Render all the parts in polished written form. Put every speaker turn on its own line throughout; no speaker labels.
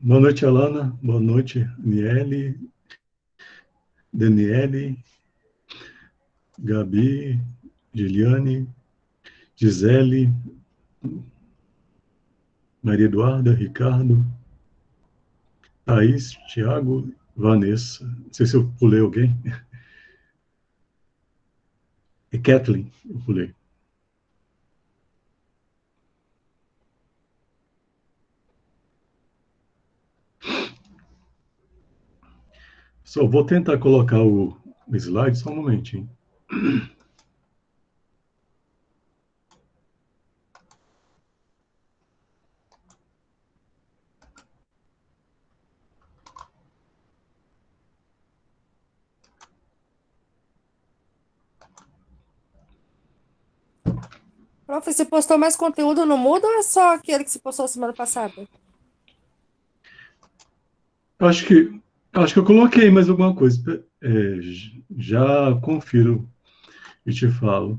Boa noite, Alana. Boa noite, Aniele, Daniele, Gabi, Giliane, Gisele, Maria Eduarda, Ricardo, Thaís, Thiago, Vanessa. Não sei se eu pulei alguém. É Kathleen, eu pulei. Só vou tentar colocar o slide, só um momentinho.
Prof, você postou mais conteúdo no Moodle ou é só aquele que você postou semana passada?
Acho que, acho que eu coloquei mais alguma coisa. Já confiro e te falo.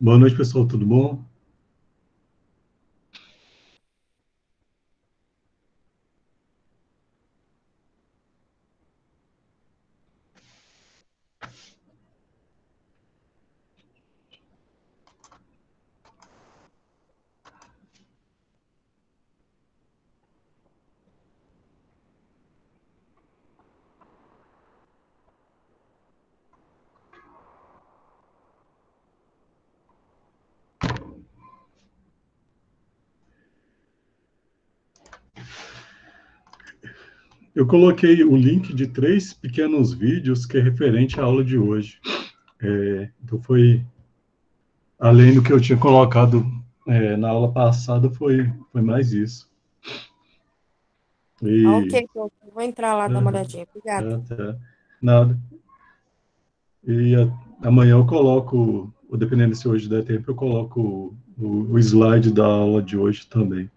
Boa noite, pessoal, tudo bom? Eu coloquei o link de 3 pequenos vídeos que é referente à aula de hoje. Então foi além do que eu tinha colocado na aula passada, foi mais isso.
Ah, ok,
E
então eu vou entrar lá dar uma
aham,
olhadinha. Obrigada.
tá. Nada. E amanhã eu coloco, ou dependendo se hoje der tempo, eu coloco o slide da aula de hoje também.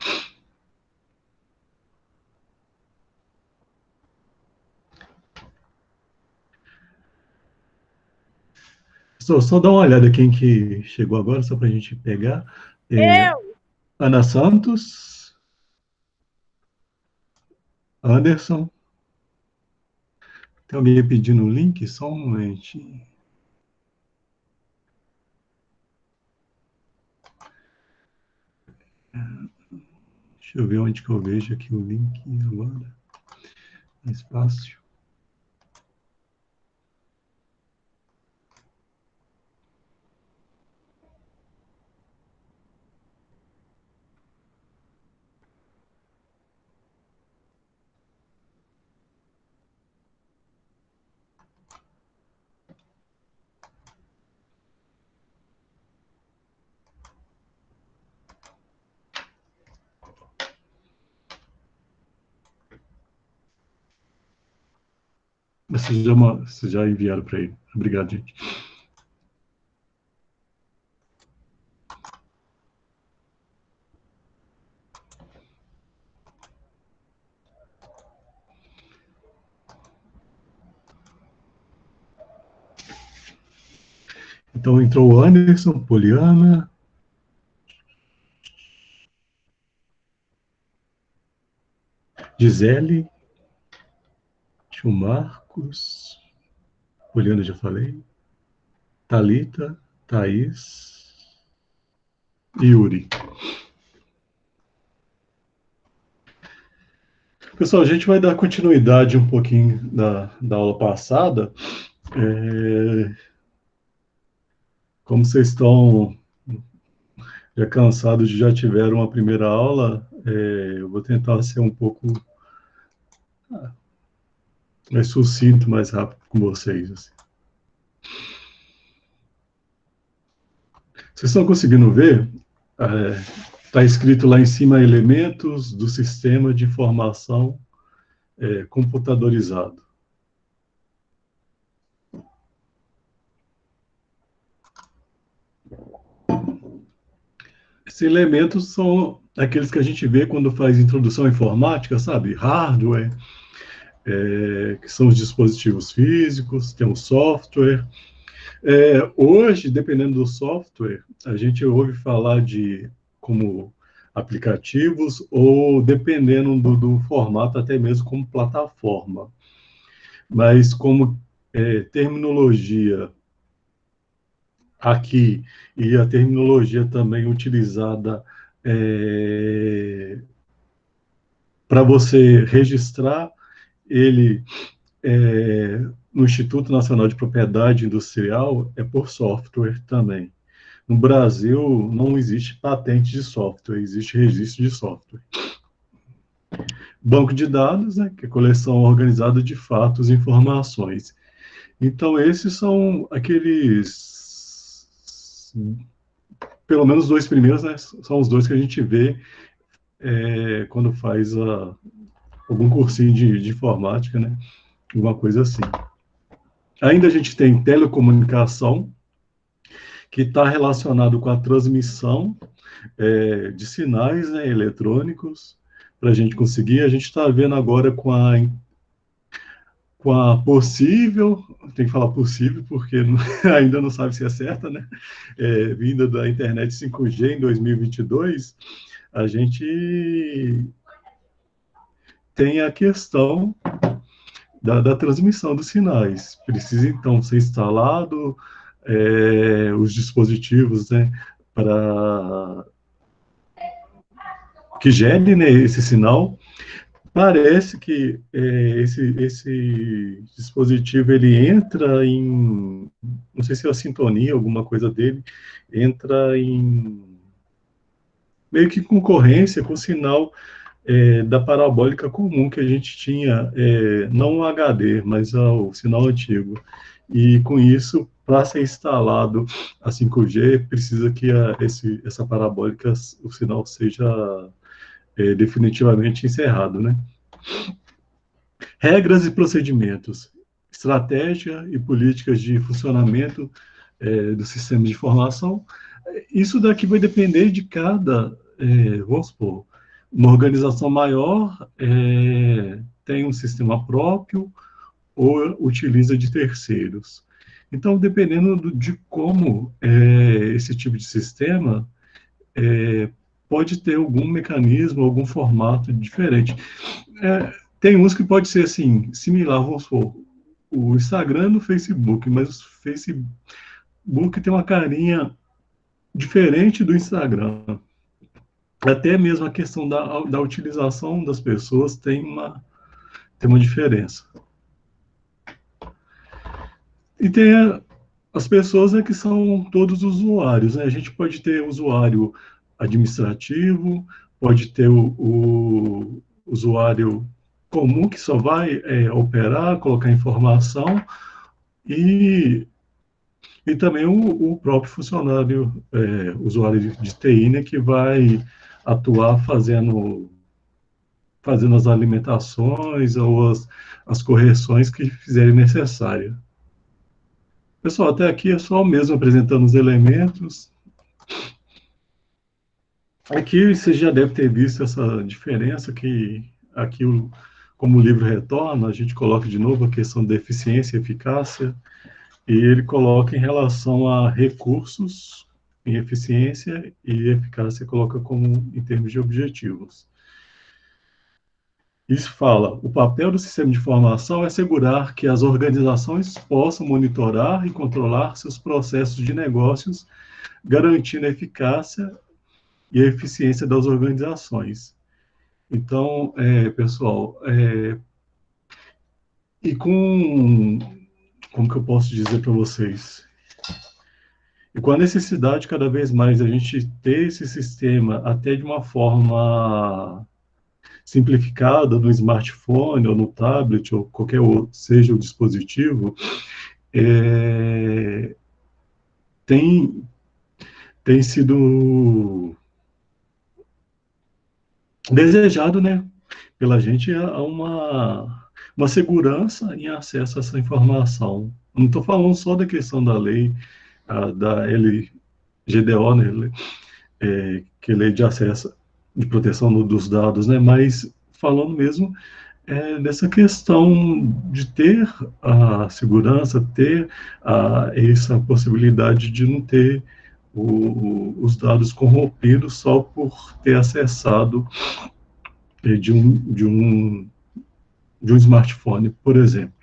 Só dar uma olhada quem que chegou agora, só para a gente pegar. É,
Eu?
Ana Santos, Anderson. Tem alguém pedindo o link? Só um momentinho. Deixa eu ver onde que eu vejo aqui o link agora. Mais fácil. Vocês já enviaram para ele. Obrigado, gente. Então entrou o Anderson, Poliana, Gisele, tio Marcos, Poliana já falei, Talita, Thaís e Yuri. Pessoal, a gente vai dar continuidade um pouquinho da aula passada. É, como vocês estão já cansados de já tiveram uma primeira aula, eu vou tentar ser um pouco mais sucinto, mais rápido com vocês. Assim. Vocês estão conseguindo ver? Está escrito lá em cima elementos do sistema de informação computadorizado. Esses elementos são aqueles que a gente vê quando faz introdução à informática, sabe? Hardware, que são os dispositivos físicos, tem o software. Hoje, dependendo do software, a gente ouve falar de como aplicativos ou, dependendo do formato, até mesmo como plataforma. Mas como terminologia aqui e a terminologia também utilizada para você registrar ele no Instituto Nacional de Propriedade Industrial é por software também. No Brasil, não existe patente de software, existe registro de software. Banco de dados, né, que é a coleção organizada de fatos e informações. Então, esses são aqueles, pelo menos dois primeiros, né, são os dois que a gente vê quando faz algum cursinho de informática, né, alguma coisa assim. Ainda a gente tem telecomunicação, que está relacionado com a transmissão de sinais, né, eletrônicos, para a gente conseguir. A gente está vendo agora com a possível, tem que falar possível, porque ainda não sabe se é certa, né? Vinda da internet 5G em 2022, a gente tem a questão da transmissão dos sinais. Precisa, então, ser instalado os dispositivos, né, para que gerem, né, esse sinal. Parece que esse dispositivo ele entra em, não sei se é a sintonia, alguma coisa dele, entra em meio que concorrência com o sinal da parabólica comum que a gente tinha, não o HD, mas o sinal antigo. E com isso, para ser instalado a 5G, precisa que essa parabólica, o sinal seja definitivamente encerrado, né? Regras e procedimentos, estratégia e políticas de funcionamento do sistema de informação. Isso daqui vai depender de cada, vamos supor, uma organização maior tem um sistema próprio ou utiliza de terceiros. Então, dependendo de como esse tipo de sistema, pode ter algum mecanismo, algum formato diferente. Tem uns que pode ser assim, similar, vamos supor, o Instagram no Facebook, mas o Facebook tem uma carinha diferente do Instagram. Até mesmo a questão da utilização das pessoas tem uma diferença. E tem as pessoas que são todos usuários, né? A gente pode ter usuário administrativo, pode ter o usuário comum que só vai operar, colocar informação, e também o próprio funcionário, usuário de TI, né, que vai atuar fazendo as alimentações ou as correções que fizerem necessária. Pessoal, até aqui é só mesmo apresentando os elementos. Aqui você já deve ter visto essa diferença que aqui, como o livro retorna, a gente coloca de novo a questão da eficiência e eficácia, e ele coloca em relação a recursos em eficiência e eficácia coloca como em termos de objetivos. Isso fala, o papel do sistema de informação é assegurar que as organizações possam monitorar e controlar seus processos de negócios, garantindo a eficácia e a eficiência das organizações. Então, pessoal, e como que eu posso dizer para vocês? E com a necessidade cada vez mais a gente ter esse sistema até de uma forma simplificada no smartphone ou no tablet ou qualquer outro, seja o dispositivo, tem sido desejado, né, pela gente uma segurança em acesso a essa informação. Não estou falando só da questão da lei, da LGDO, né, que é lei de acesso, de proteção dos dados, né? Mas falando mesmo dessa questão de ter a segurança, ter essa possibilidade de não ter os dados corrompidos só por ter acessado de um smartphone, por exemplo.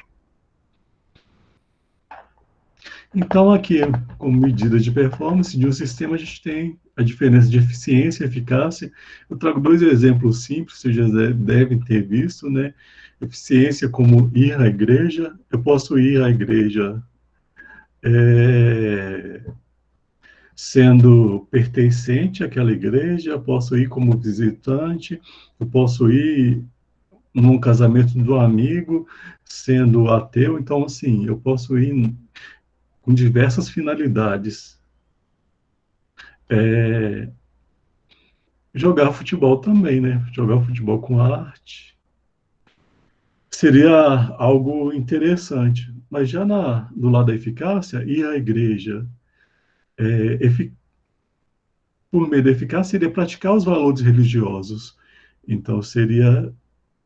Então, aqui, como medida de performance de um sistema, a gente tem a diferença de eficiência e eficácia. Eu trago dois exemplos simples, vocês já devem ter visto, né? Eficiência como ir à igreja. Eu posso ir à igreja sendo pertencente àquela igreja, eu posso ir como visitante, eu posso ir num casamento do amigo, sendo ateu. Então, assim, eu posso ir com diversas finalidades. Jogar futebol também, né? Jogar futebol com arte seria algo interessante. Mas já do lado da eficácia, ir à igreja, por meio da eficácia, seria praticar os valores religiosos. Então, seria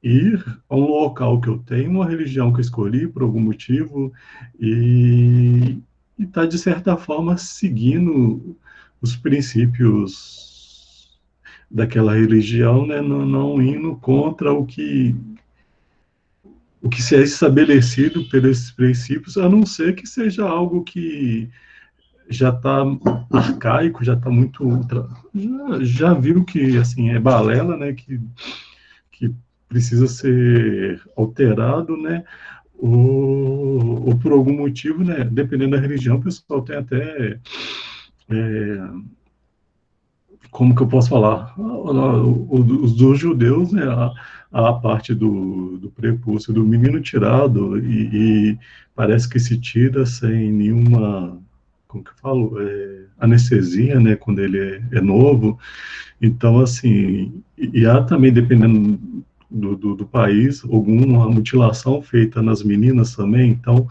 ir a um local que eu tenho, uma religião que eu escolhi por algum motivo, e está, de certa forma, seguindo os princípios daquela religião, né? Não indo contra o que se é estabelecido pelos princípios, a não ser que seja algo que já está arcaico, já está muito já viu que assim é balela, né? Que precisa ser alterado, né? Ou por algum motivo, né? Dependendo da religião, o pessoal tem até como que eu posso falar? Os dos judeus, né? A parte do prepúcio do menino tirado e parece que se tira sem nenhuma, como que eu falo, anestesia, né? Quando ele é novo. Então, assim, e há também, dependendo do país, alguma mutilação feita nas meninas também. Então,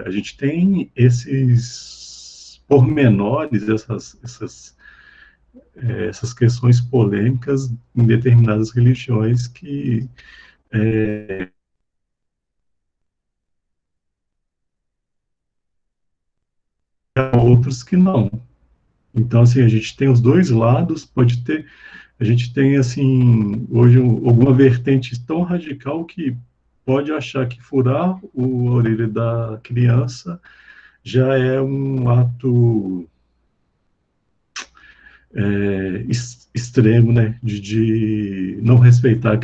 a gente tem esses pormenores, essas questões polêmicas em determinadas religiões que há outros que não. Então, assim, a gente tem os dois lados, pode ter, a gente tem, assim, hoje alguma vertente tão radical que pode achar que furar a orelha da criança já é um ato extremo, né, de não respeitar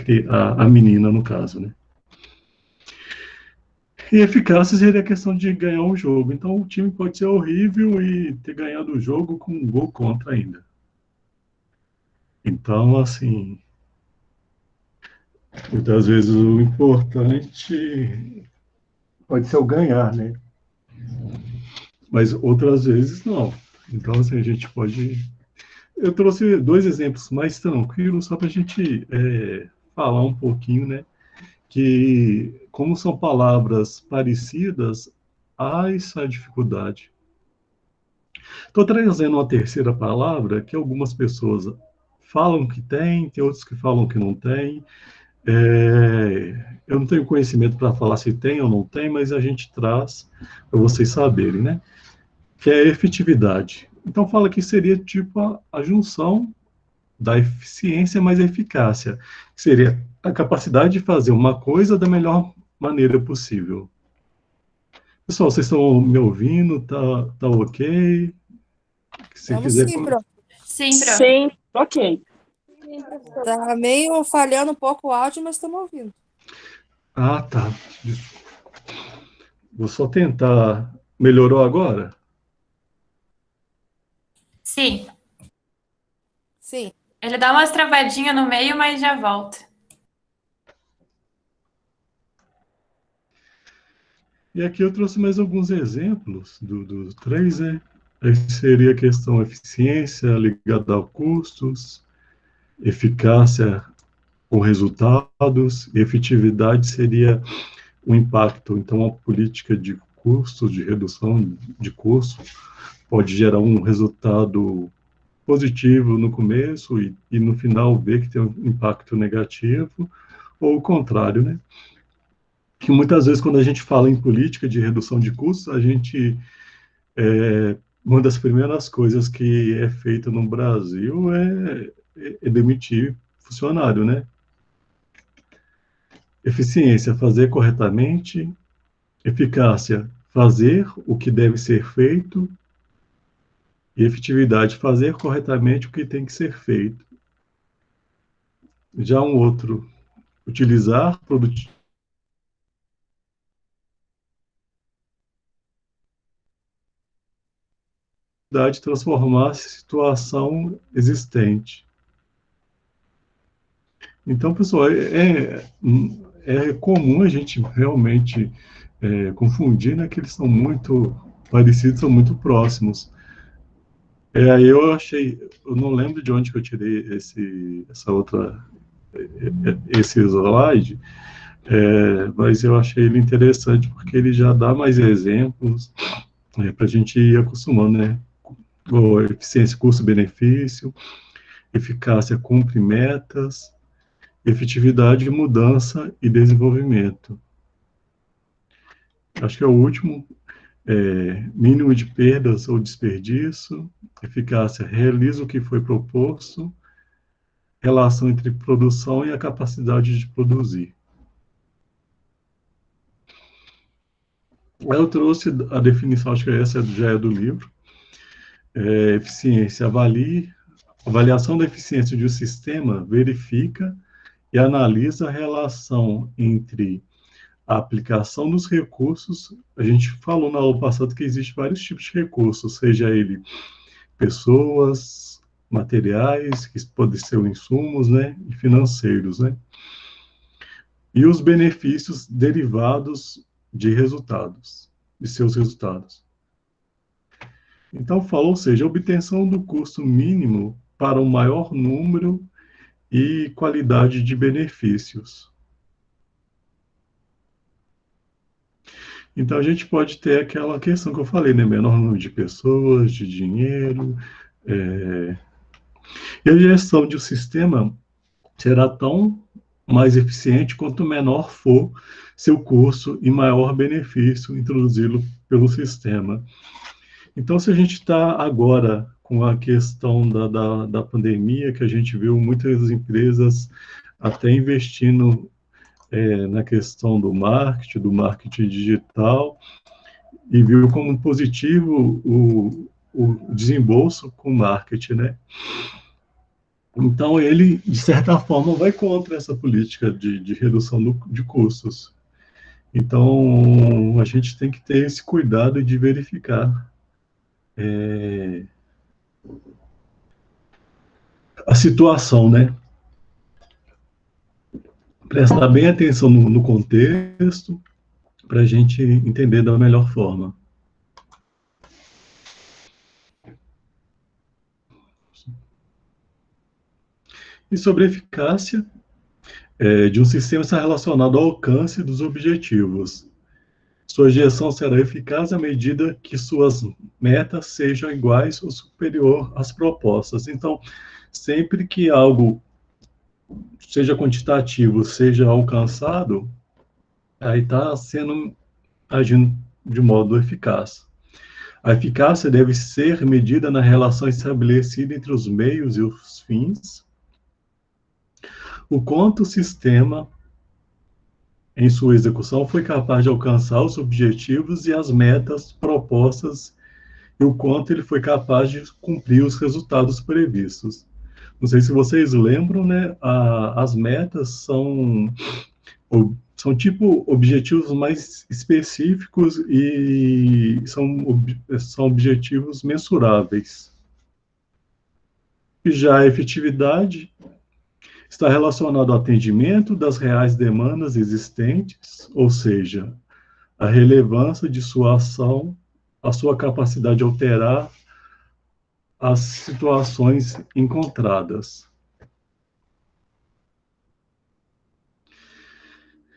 a menina, no caso, né. E eficácia seria a questão de ganhar um jogo. Então, o time pode ser horrível e ter ganhado o jogo com um gol contra ainda. Então, assim, muitas vezes o importante pode ser o ganhar, né? Mas outras vezes não. Então, assim, a gente pode. Eu trouxe dois exemplos mais tranquilos, só para a gente falar um pouquinho, né? Que, como são palavras parecidas, há essa dificuldade. Estou trazendo uma terceira palavra que algumas pessoas falam que tem outros que falam que não tem. Eu não tenho conhecimento para falar se tem ou não tem, mas a gente traz para vocês saberem, né? Que é a efetividade. Então, fala que seria tipo a junção da eficiência mais eficácia, que seria a capacidade de fazer uma coisa da melhor maneira possível. Pessoal, vocês estão me ouvindo? Tá ok? Se
Vamos
quiser.
sim, Pro.
Sim, Pro.
Sim, ok.
Tá meio falhando um pouco o áudio, mas estamos ouvindo.
Ah, tá. Vou só tentar. Melhorou agora?
Sim.
Sim.
Ele dá umas travadinhas no meio, mas já volta.
E aqui eu trouxe mais alguns exemplos dos três, né? Aí seria a questão eficiência ligada a custos, eficácia com resultados, e efetividade seria o impacto. Então, a política de custos, de redução de custos, pode gerar um resultado positivo no começo e no final ver que tem um impacto negativo, ou o contrário, né? Que muitas vezes, quando a gente fala em política de redução de custos, uma das primeiras coisas que é feita no Brasil é demitir funcionário, né? Eficiência, fazer corretamente. Eficácia, fazer o que deve ser feito. E efetividade, fazer corretamente o que tem que ser feito. Já um outro, utilizar produtividade, transformar a situação existente. Então, pessoal, é comum a gente realmente confundir, né, que eles são muito parecidos, são muito próximos. Aí eu não lembro de onde que eu tirei esse slide, mas eu achei ele interessante porque ele já dá mais exemplos para a gente ir acostumando, né? Eficiência, custo-benefício, eficácia, cumpre metas, efetividade, mudança e desenvolvimento. Acho que é o último, mínimo de perdas ou desperdício, eficácia, realiza o que foi proposto, relação entre produção e a capacidade de produzir. Eu trouxe a definição, acho que essa já é do livro. Eficiência, avaliação da eficiência de um sistema, verifica e analisa a relação entre a aplicação dos recursos. A gente falou na aula passada que existe vários tipos de recursos, seja ele pessoas, materiais, que podem ser insumos, né, e financeiros, né, e os benefícios derivados de seus resultados. Então, ou seja, a obtenção do custo mínimo para o maior número e qualidade de benefícios. Então, a gente pode ter aquela questão que eu falei, né? Menor número de pessoas, de dinheiro. E a gestão de um sistema será tão mais eficiente quanto menor for seu custo e maior benefício introduzi-lo pelo sistema. Então, se a gente está agora com a questão da pandemia, que a gente viu muitas empresas até investindo na questão do marketing digital, e viu como positivo o desembolso com o marketing, né? Então, ele, de certa forma, vai contra essa política de redução de custos. Então, a gente tem que ter esse cuidado de verificar a situação, né? Prestar bem atenção no contexto para a gente entender da melhor forma. E sobre a eficácia de um sistema está relacionado ao alcance dos objetivos. Sua gestão será eficaz à medida que suas metas sejam iguais ou superior às propostas. Então, sempre que algo seja quantitativo, seja alcançado, aí está agindo de modo eficaz. A eficácia deve ser medida na relação estabelecida entre os meios e os fins, o quanto o sistema, em sua execução, foi capaz de alcançar os objetivos e as metas propostas e o quanto ele foi capaz de cumprir os resultados previstos. Não sei se vocês lembram, né? As metas são tipo objetivos mais específicos e são objetivos mensuráveis. E já a efetividade está relacionado ao atendimento das reais demandas existentes, ou seja, a relevância de sua ação, a sua capacidade de alterar as situações encontradas.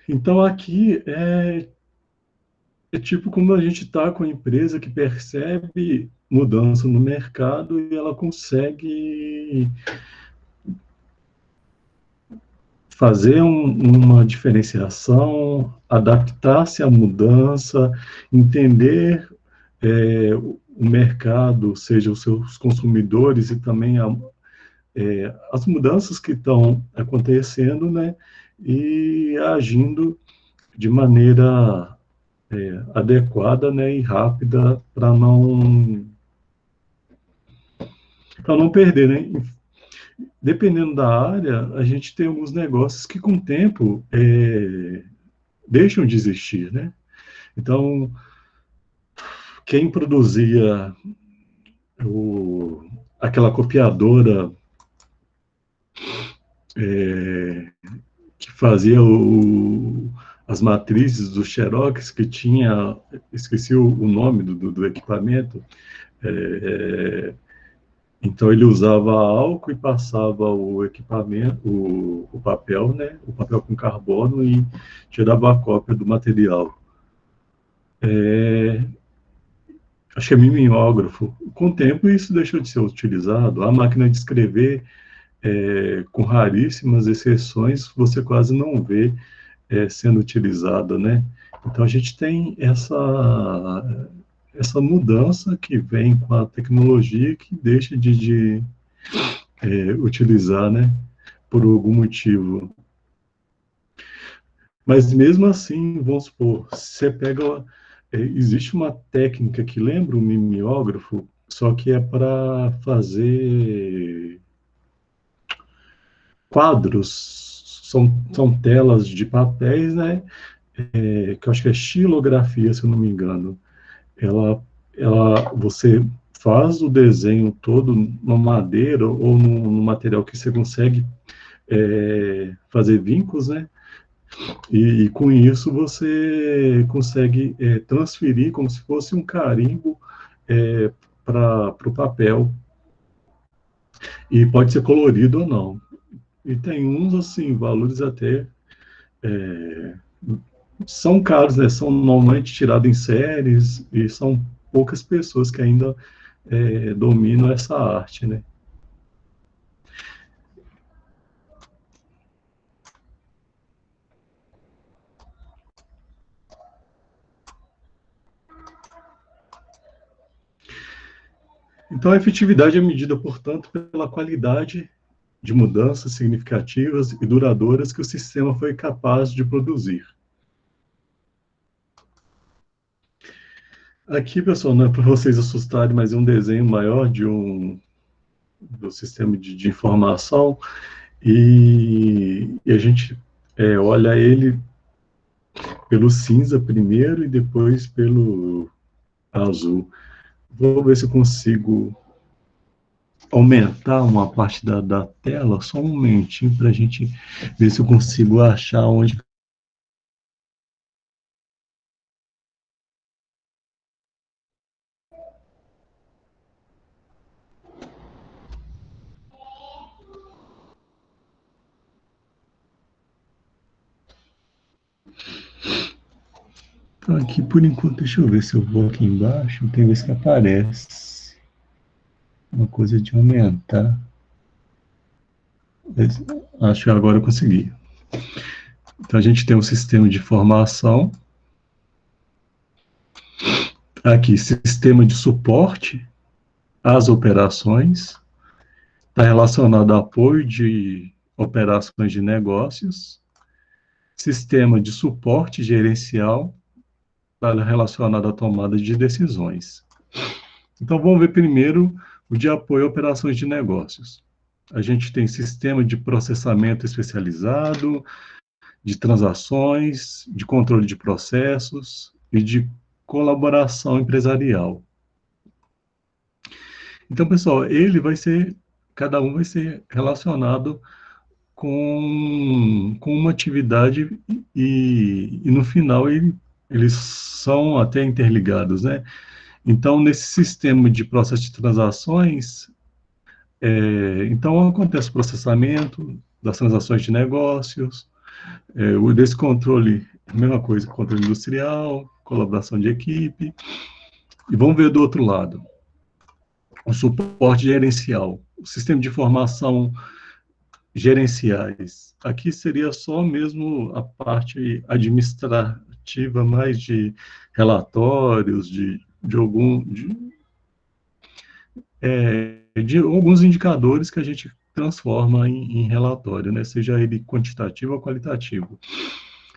Então, aqui É tipo como a gente está com a empresa que percebe mudança no mercado e ela consegue fazer uma diferenciação, adaptar-se à mudança, entender o mercado, seja os seus consumidores e também as mudanças que estão acontecendo, né, e agindo de maneira adequada, né, e rápida para não perder, né? Dependendo da área, a gente tem alguns negócios que com o tempo deixam de existir, né? Então, quem produzia aquela copiadora que fazia as matrizes do Xerox, que tinha, esqueci o nome do equipamento, então ele usava álcool e passava o equipamento, o papel, né, o papel com carbono e tirava a cópia do material. Acho que é mimeógrafo. Com o tempo isso deixou de ser utilizado. A máquina de escrever, com raríssimas exceções, você quase não vê sendo utilizada, né? Então a gente tem essa mudança que vem com a tecnologia que deixa de utilizar, né? Por algum motivo. Mas mesmo assim, vamos supor, você pega. Existe uma técnica que lembra o mimeógrafo, só que é para fazer quadros, são telas de papéis, né? Que eu acho que é xilografia, se eu não me engano. Você faz o desenho todo numa madeira ou no material que você consegue fazer vincos, né? E com isso você consegue transferir como se fosse um carimbo para o papel. E pode ser colorido ou não. E tem uns, assim, valores até são caros, né? São normalmente tirados em séries e são poucas pessoas que ainda dominam essa arte, né? Então, a efetividade é medida, portanto, pela qualidade de mudanças significativas e duradouras que o sistema foi capaz de produzir. Aqui, pessoal, não é para vocês assustarem, mas é um desenho maior do sistema de informação e a gente olha ele pelo cinza primeiro e depois pelo azul. Vou ver se eu consigo aumentar uma parte da tela, só um momentinho para a gente ver se eu consigo achar onde. Então, aqui, por enquanto, deixa eu ver se eu vou aqui embaixo, tem vezes que aparece uma coisa de aumentar. Acho que agora eu consegui. Então, a gente tem um sistema de informação. Aqui, sistema de suporte às operações. Está relacionado a apoio de operações de negócios. Sistema de suporte gerencial, está relacionado à tomada de decisões. Então, vamos ver primeiro o de apoio a operações de negócios. A gente tem sistema de processamento especializado, de transações, de controle de processos e de colaboração empresarial. Então, pessoal, cada um vai ser relacionado com uma atividade e no final eles são até interligados, né? Então, nesse sistema de processo de transações, então acontece o processamento das transações de negócios, desse controle Mesma coisa, controle industrial, colaboração de equipe. E vamos ver do outro lado. O suporte gerencial, o sistema de informação gerenciais. Aqui seria só mesmo a parte administrativa, mais de relatórios, de alguns indicadores que a gente transforma em relatório, né? Seja ele quantitativo ou qualitativo.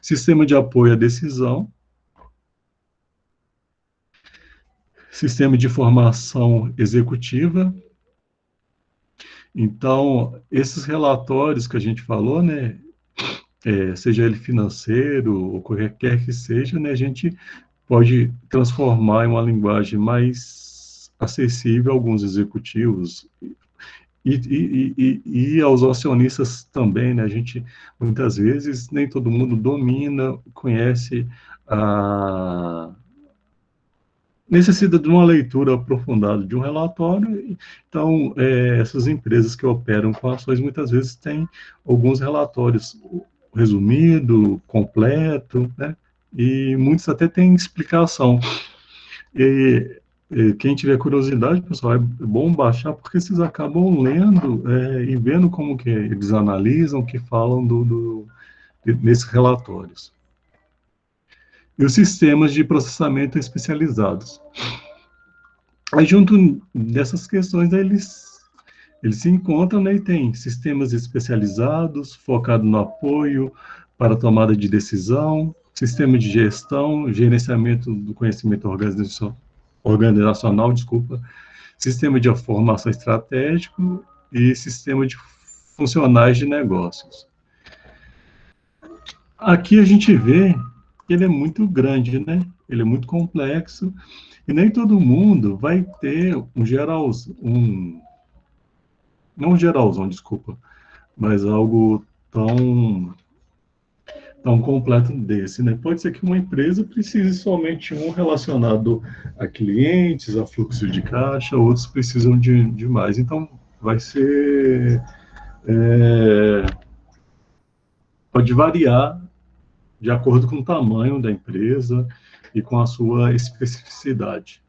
Sistema de apoio à decisão, sistema de informação executiva. Então, esses relatórios que a gente falou, né, seja ele financeiro ou qualquer que seja, né, a gente pode transformar em uma linguagem mais acessível a alguns executivos e aos acionistas também, né, a gente, muitas vezes, nem todo mundo domina, conhece necessita de uma leitura aprofundada de um relatório. Então, essas empresas que operam com ações, muitas vezes têm alguns relatórios resumido, completo, né? E muitos até têm explicação. Quem tiver curiosidade, pessoal, é bom baixar, porque vocês acabam lendo e vendo como que eles analisam, que falam nesses relatórios. E os sistemas de processamento especializados. Aí, junto dessas questões, eles se encontram, né, e tem sistemas especializados, focados no apoio para tomada de decisão, sistema de gestão, gerenciamento do conhecimento organizacional, sistema de formação estratégico e sistema de funcionais de negócios. Aqui a gente vê que ele é muito grande, né? Ele é muito complexo, e nem todo mundo vai ter não um geralzão, mas algo tão completo desse, né? Pode ser que uma empresa precise somente um relacionado a clientes, a fluxo de caixa, outros precisam de mais. Então, vai ser... pode variar de acordo com o tamanho da empresa e com a sua especificidade.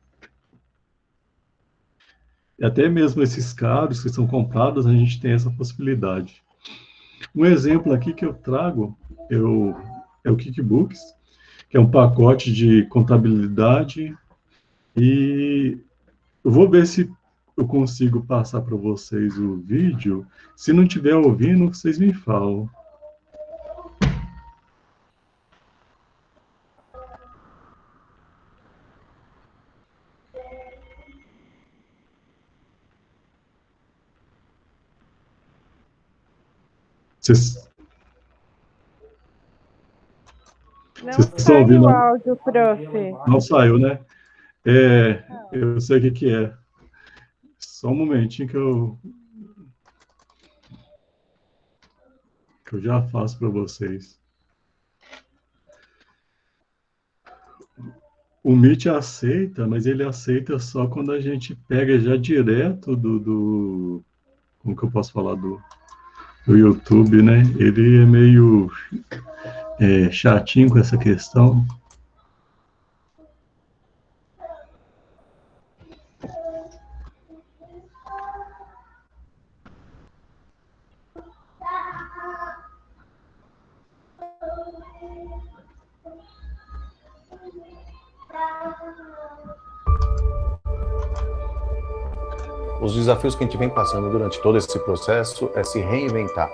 E até mesmo esses carros que são comprados, a gente tem essa possibilidade. Um exemplo aqui que eu trago é o QuickBooks, que é um pacote de contabilidade, e eu vou ver se eu consigo passar para vocês o vídeo. Se não estiver ouvindo, vocês me falam. Vocês
Não
estão ouvindo?
saiu o áudio, prof.
Não saiu, né? Eu sei o que é. Só um momentinho que eu já faço para vocês. O Meet aceita, mas ele aceita só quando a gente pega já direto como que eu posso falar, do YouTube, né? Ele é meio chatinho com essa questão.
Os desafios que a gente vem passando durante todo esse processo é se reinventar.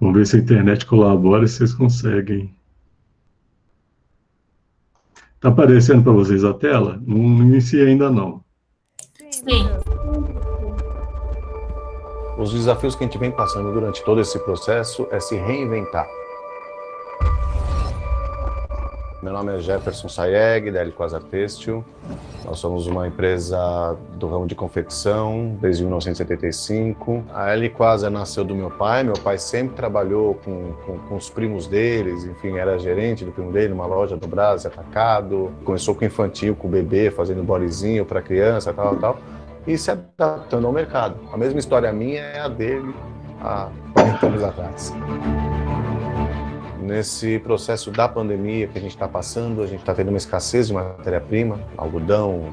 Vamos ver se a internet colabora e vocês conseguem. Está aparecendo para vocês a tela? Não iniciei ainda não.
Sim.
Os desafios que a gente vem passando durante todo esse processo é se reinventar. Meu nome é Jefferson Sayeg, da L-Quasar Têxtil. Nós somos uma empresa do ramo de confecção desde 1975. A L-Quasar nasceu do meu pai. Meu pai sempre trabalhou com os primos deles, enfim, era gerente do primo dele numa loja do Brás, atacado. Começou com infantil, com o bebê, fazendo bodyzinho para criança, tal. E se adaptando ao mercado. A mesma história minha é a dele há 40 anos atrás. Nesse processo da pandemia que a gente está passando, a gente está tendo uma escassez de matéria-prima, algodão,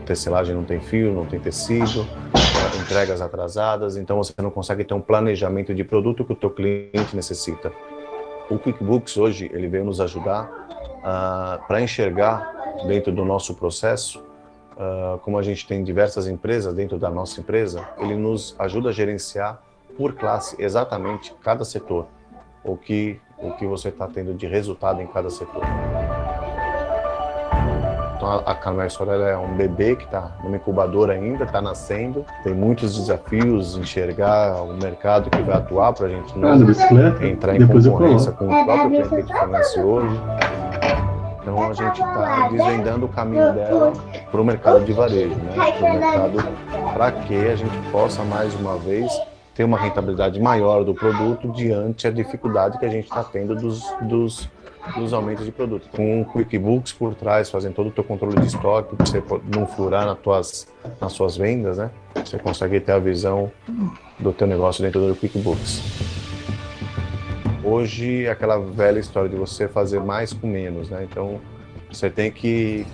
tecelagem não tem fio, não tem tecido, entregas atrasadas, então você não consegue ter um planejamento de produto que o teu cliente necessita. O QuickBooks hoje, ele veio nos ajudar para enxergar dentro do nosso processo, como a gente tem diversas empresas dentro da nossa empresa, ele nos ajuda a gerenciar por classe exatamente cada setor, o que você está tendo de resultado em cada setor. Então a Camerso é um bebê que está numa incubadora ainda, está nascendo, tem muitos desafios, enxergar o mercado que vai atuar para a gente não entrar em concorrência com o próprio cliente que a gente fornece hoje. Então a gente está desvendando o caminho dela para o mercado de varejo, né? Para que a gente possa mais uma vez ter uma rentabilidade maior do produto diante a dificuldade que a gente está tendo dos aumentos de produto. Com o QuickBooks por trás, fazendo todo o teu controle de estoque, para você não furar nas suas vendas, né? Você consegue ter a visão do teu negócio dentro do QuickBooks. Hoje, aquela velha história de você fazer mais com menos, né? Então, você tem que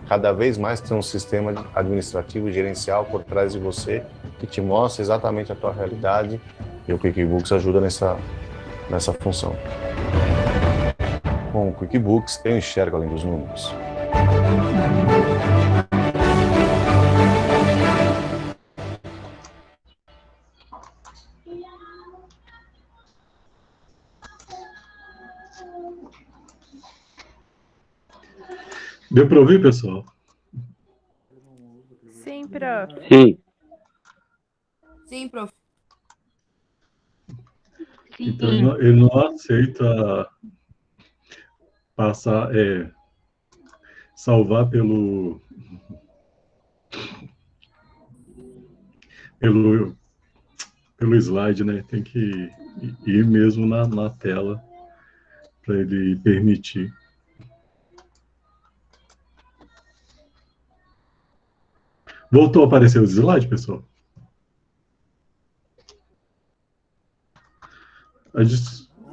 cada vez mais ter um sistema administrativo e gerencial por trás de você que te mostra exatamente a tua realidade, e o QuickBooks ajuda nessa função. Com o QuickBooks, eu enxergo além dos números.
Deu para ouvir, pessoal?
Sim, prof.
Sim.
Sim, prof.
Então ele não aceita passar, salvar pelo slide, né? Tem que ir mesmo na tela para ele permitir. Voltou a aparecer o slide, pessoal?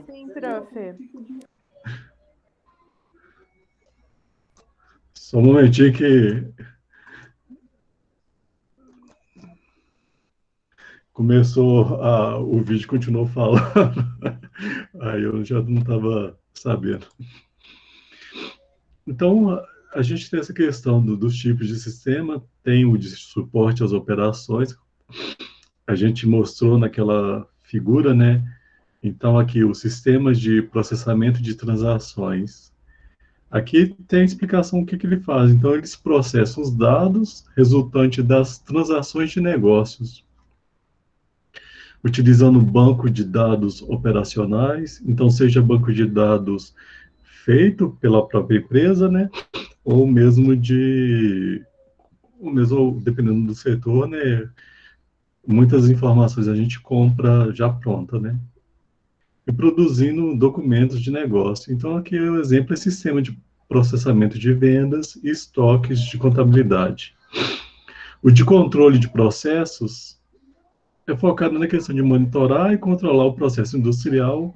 Sim, prof.
Só um momentinho que começou o vídeo continuou falando. Aí eu já não estava sabendo. Então, a gente tem essa questão dos tipos de sistema, tem o de suporte às operações, a gente mostrou naquela figura, né? Então, aqui, os sistemas de processamento de transações. Aqui tem a explicação do que ele faz. Então, eles processam os dados resultantes das transações de negócios, utilizando banco de dados operacionais, então, seja banco de dados feito pela própria empresa, né? Ou mesmo dependendo do setor, né? Muitas informações a gente compra já pronta, né? E produzindo documentos de negócio. Então, aqui o exemplo é sistema de processamento de vendas e estoques de contabilidade. O de controle de processos é focado na questão de monitorar e controlar o processo industrial.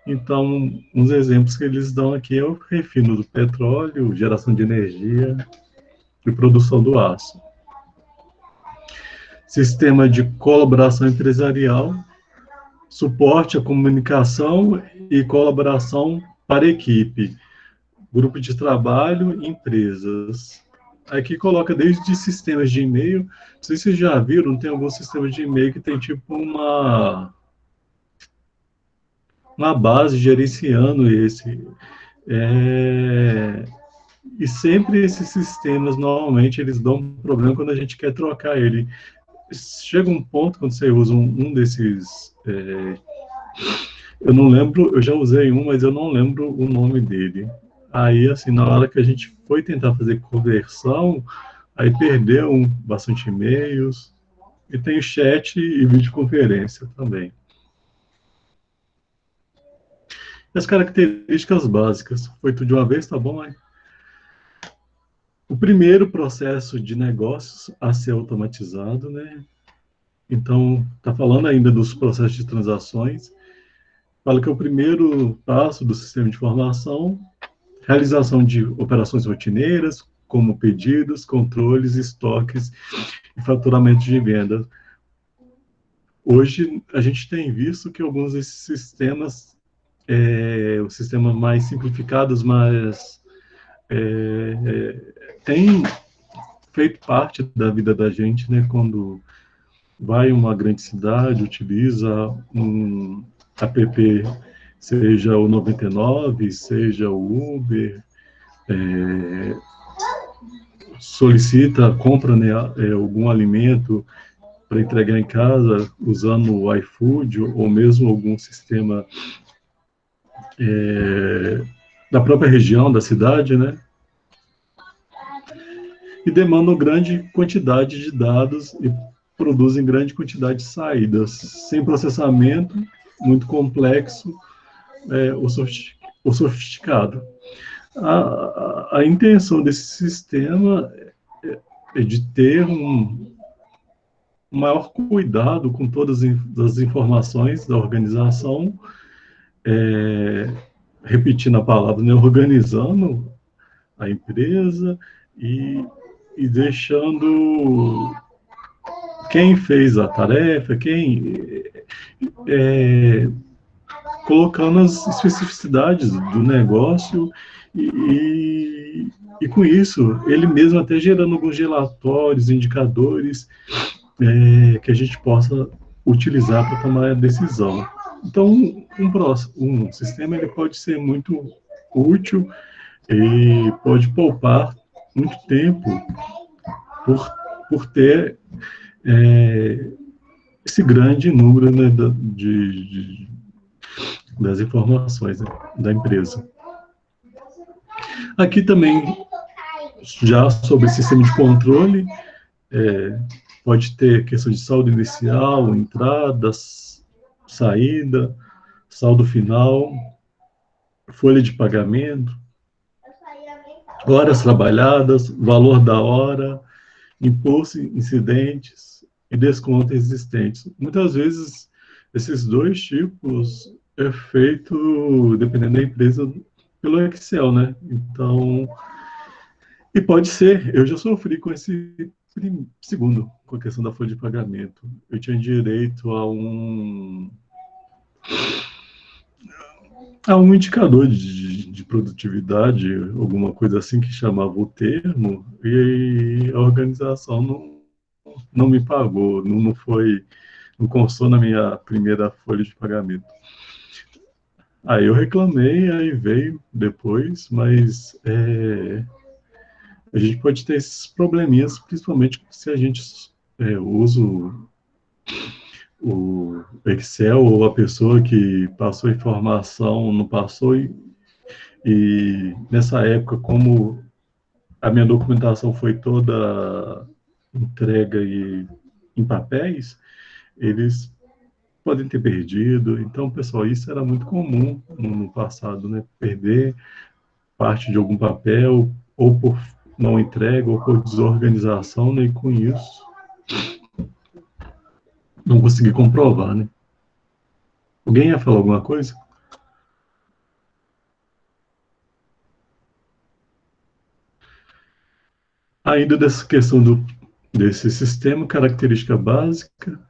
Então, uns exemplos que eles dão aqui é o refino do petróleo, geração de energia e produção do aço. Sistema de colaboração empresarial, suporte à comunicação e colaboração para equipe, grupo de trabalho, empresas. Aqui coloca desde sistemas de e-mail, não sei se vocês já viram, tem alguns sistemas de e-mail que tem tipo uma base gerenciando esse. E sempre esses sistemas, normalmente, eles dão um problema quando a gente quer trocar ele. Chega um ponto, quando você usa um desses... eu não lembro, eu já usei um, mas eu não lembro o nome dele. Aí, assim, na hora que a gente foi tentar fazer conversão, aí perdeu bastante e-mails, e tem chat e videoconferência também. E as características básicas, foi tudo de uma vez, tá bom? Aí? O primeiro processo de negócios a ser automatizado, né? Então, está falando ainda dos processos de transações, fala que é o primeiro passo do sistema de informação, realização de operações rotineiras, como pedidos, controles, estoques e faturamento de venda. Hoje, a gente tem visto que alguns desses sistemas, os sistemas mais simplificados, mas têm feito parte da vida da gente, né? Quando vai a uma grande cidade, utiliza um app, seja o 99, seja o Uber, solicita, compra, né, algum alimento para entregar em casa usando o iFood ou mesmo algum sistema da própria região, da cidade, né? E demandam grande quantidade de dados e produzem grande quantidade de saídas, sem processamento, muito complexo ou sofisticado. A intenção desse sistema é de ter um maior cuidado com todas as informações da organização, repetindo a palavra, né, organizando a empresa e deixando quem fez a tarefa, colocando as especificidades do negócio e com isso, ele mesmo até gerando alguns relatórios, indicadores que a gente possa utilizar para tomar a decisão. Então, um sistema ele pode ser muito útil e pode poupar muito tempo por ter esse grande número, né, das informações, né, da empresa. Aqui também, já sobre sistema de controle, pode ter questão de saldo inicial, entradas, saída, saldo final, folha de pagamento, horas trabalhadas, valor da hora, imposto incidentes e desconto existentes. Muitas vezes, esses dois tipos é feito, dependendo da empresa, pelo Excel, né? Então, e pode ser, eu já sofri com esse segundo, com a questão da folha de pagamento. Eu tinha direito a um indicador de produtividade, alguma coisa assim que chamava o termo, e a organização não me pagou, não constou na minha primeira folha de pagamento. Aí eu reclamei, aí veio depois, mas a gente pode ter esses probleminhas, principalmente se a gente usa o Excel, ou a pessoa que passou a informação não passou, e nessa época, como a minha documentação foi toda entrega em papéis, eles podem ter perdido. Então, pessoal, isso era muito comum no passado, né? Perder parte de algum papel, ou por não entrega, ou por desorganização, né? E com isso, não consegui comprovar, né? Alguém ia falar alguma coisa? Ainda dessa questão desse sistema, característica básica.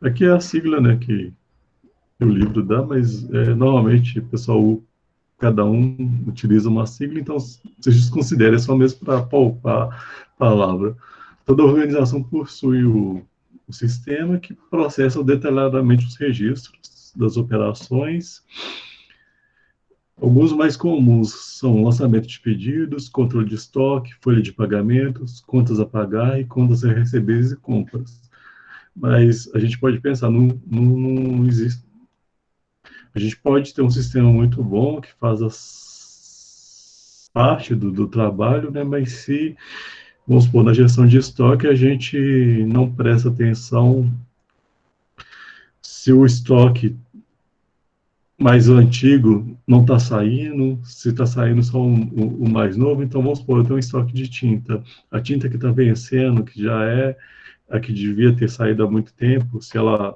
Aqui é a sigla, né, que o livro dá, mas normalmente, pessoal, cada um utiliza uma sigla, então vocês considerem só mesmo para poupar a palavra. Toda organização possui o sistema que processa detalhadamente os registros das operações. Alguns mais comuns são lançamento de pedidos, controle de estoque, folha de pagamentos, contas a pagar e contas a receber e compras. Mas a gente pode pensar, não existe. A gente pode ter um sistema muito bom que faz parte do trabalho, né? Mas se, vamos supor, na gestão de estoque, a gente não presta atenção se o estoque mais antigo não está saindo, se está saindo só o mais novo, então vamos supor, eu tenho um estoque de tinta, a tinta que está vencendo, que já é a que devia ter saído há muito tempo, se ela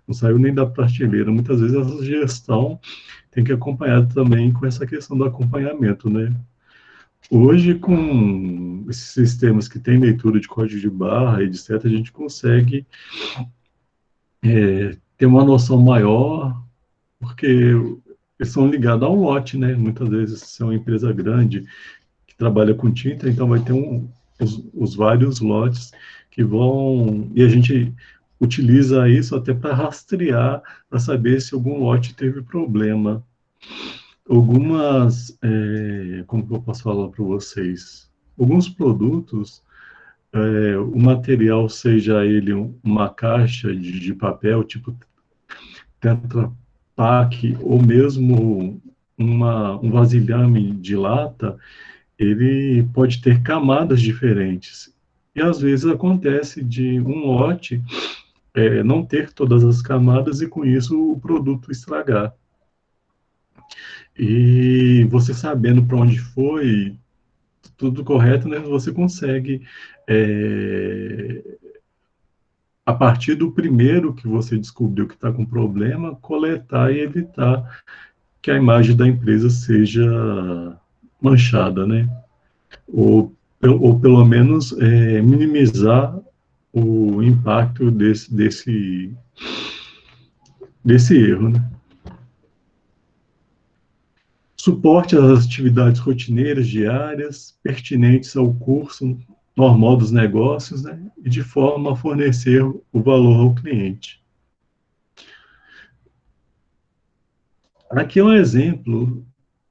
não saiu nem da prateleira, muitas vezes essa gestão tem que acompanhar também com essa questão do acompanhamento, né? Hoje, com esses sistemas que têm leitura de código de barra, etc., a gente consegue ter uma noção maior, porque eles são ligados a um lote, né? Muitas vezes, se é uma empresa grande que trabalha com tinta, então vai ter os vários lotes que vão... E a gente utiliza isso até para rastrear, para saber se algum lote teve problema. Algumas... como que eu posso falar para vocês? Alguns produtos, o material, seja ele uma caixa de papel, tipo Tetra Pak, ou mesmo um vasilhame de lata, ele pode ter camadas diferentes. E às vezes acontece de um lote não ter todas as camadas e com isso o produto estragar. E você sabendo para onde foi, tudo correto, né, você consegue, a partir do primeiro que você descobriu que está com problema, coletar e evitar que a imagem da empresa seja manchada, né? Ou pelo menos minimizar o impacto desse erro, né? Suporte às atividades rotineiras diárias, pertinentes ao curso normal dos negócios, né? E de forma a fornecer o valor ao cliente. Aqui é um exemplo,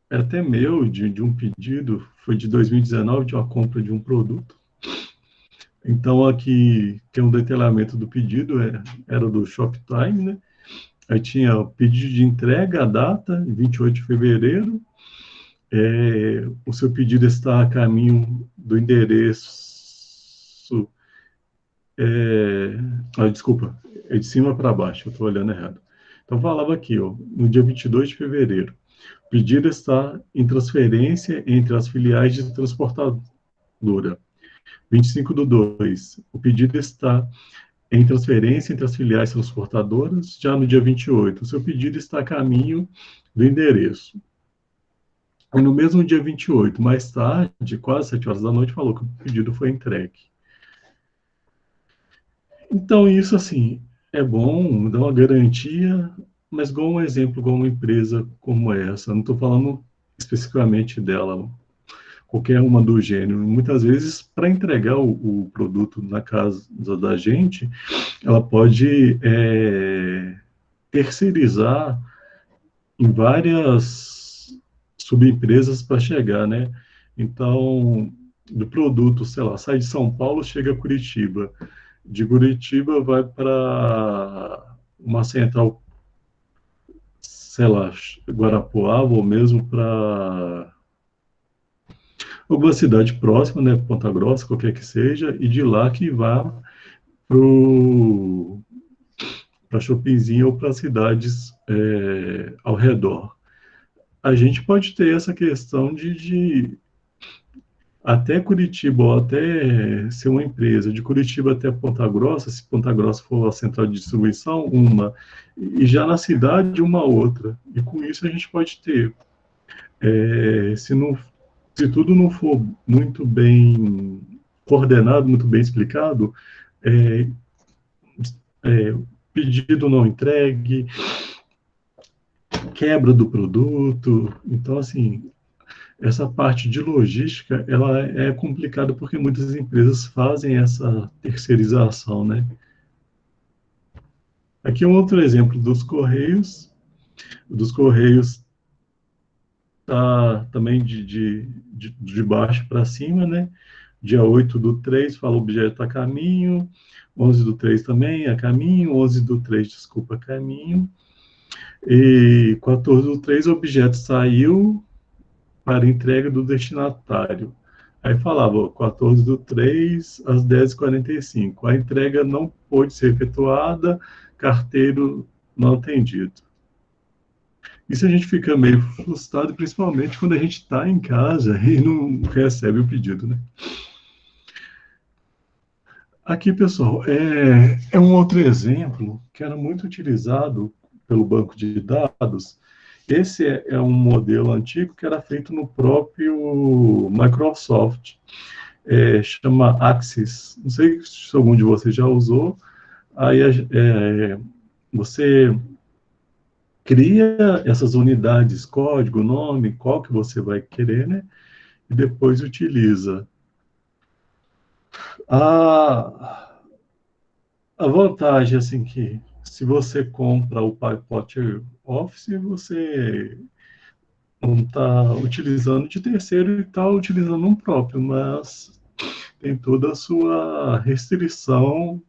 até meu, de um pedido, foi de 2019, de uma compra de um produto. Então, aqui tem um detalhamento do pedido, era do Shoptime, né? Aí tinha o pedido de entrega, a data, 28 de fevereiro. O seu pedido está a caminho do endereço... desculpa, é de cima para baixo, eu estou olhando errado. Então, falava aqui, ó, no dia 22 de fevereiro. O pedido está em transferência entre as filiais de transportadora. 25/2. O pedido está em transferência entre as filiais transportadoras, já no dia 28. O seu pedido está a caminho do endereço. E no mesmo dia 28, mais tarde, quase 7 horas da noite, falou que o pedido foi entregue. Então, isso, assim, é bom, dá uma garantia, mas igual um exemplo, igual uma empresa como essa, não estou falando especificamente dela, qualquer uma do gênero. Muitas vezes, para entregar o produto na casa da gente, ela pode terceirizar em várias subempresas para chegar, né? Então, do produto, sei lá, sai de São Paulo, chega a Curitiba. De Curitiba vai para uma central, sei lá, Guarapuava, ou mesmo para alguma cidade próxima, né, Ponta Grossa, qualquer que seja, e de lá que vá para Chopinzinho ou para cidades ao redor. A gente pode ter essa questão de até Curitiba, ou até ser uma empresa, de Curitiba até Ponta Grossa, se Ponta Grossa for a central de distribuição, uma, e já na cidade, uma outra. E com isso a gente pode ter, se tudo não for muito bem coordenado, muito bem explicado, pedido não entregue, quebra do produto. Então, assim, essa parte de logística, ela é complicada porque muitas empresas fazem essa terceirização, né? Aqui é um outro exemplo dos Correios. Dos Correios tá também de baixo para cima, né? Dia 8/3, fala o objeto a caminho. 11/3 também a caminho. 11/3, desculpa, a caminho. E 14/3, o objeto saiu para entrega do destinatário. Aí falava, 14/3 às 10h45. A entrega não pôde ser efetuada, carteiro não atendido. Isso a gente fica meio frustrado, principalmente quando a gente está em casa e não recebe o pedido, né? Aqui, pessoal, é um outro exemplo que era muito utilizado pelo banco de dados. Esse é um modelo antigo que era feito no próprio Microsoft. Chama Axis. Não sei se algum de vocês já usou. Aí você cria essas unidades, código, nome, qual que você vai querer, né? E depois utiliza. A vantagem, assim, que se você compra o pacote Office, você não está utilizando de terceiro e está utilizando um próprio, mas tem toda a sua restrição,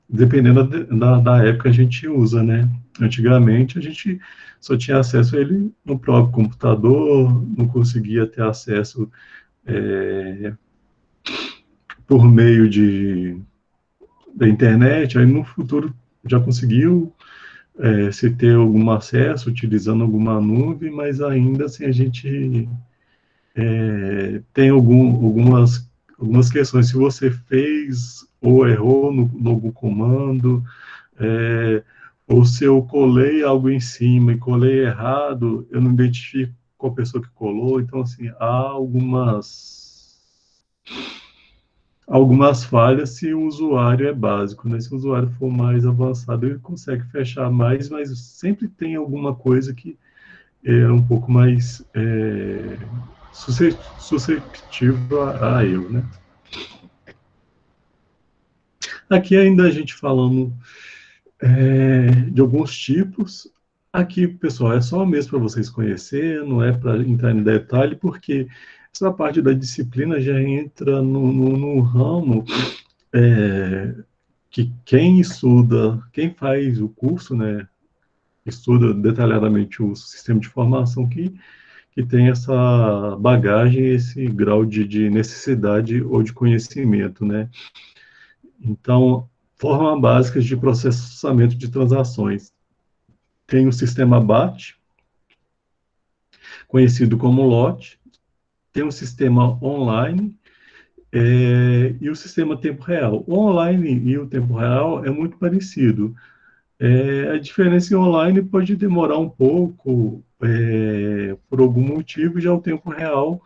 dependendo da época que a gente usa, né? Antigamente, a gente só tinha acesso a ele no próprio computador, não conseguia ter acesso por meio da internet, aí no futuro já conseguiu se ter algum acesso utilizando alguma nuvem, mas ainda assim a gente tem algumas questões. Se você fez ou errou no algum comando, ou se eu colei algo em cima e colei errado, eu não identifico qual pessoa que colou, então assim, há algumas falhas se o usuário é básico, né? Se o usuário for mais avançado, ele consegue fechar mais, mas sempre tem alguma coisa que é um pouco mais suscetível a erro, né? Aqui ainda a gente falando de alguns tipos. Aqui, pessoal, é só mesmo para vocês conhecerem, não é para entrar em detalhe, porque essa parte da disciplina já entra no ramo que quem estuda, quem faz o curso, né, estuda detalhadamente o sistema de informação que tem essa bagagem, esse grau de necessidade ou de conhecimento, né. Então, forma básica de processamento de transações. Tem o sistema BAT, conhecido como LOT, tem o sistema online e o sistema tempo real. O online e o tempo real é muito parecido. A diferença em online pode demorar um pouco, por algum motivo, já o tempo real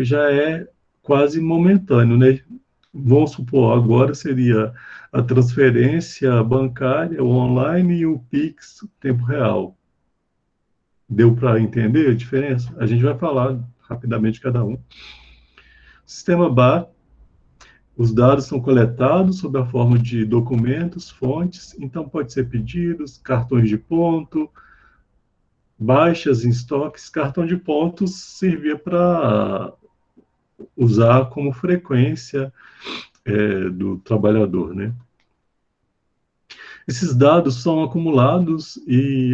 já é quase momentâneo, né? Vamos supor, agora seria a transferência bancária, o online e o Pix, tempo real. Deu para entender a diferença? A gente vai falar rapidamente cada um. Sistema BAT, os dados são coletados sob a forma de documentos, fontes, então pode ser pedidos, cartões de ponto, baixas em estoques. Cartão de pontos servia para usar como frequência do trabalhador, né? Esses dados são acumulados e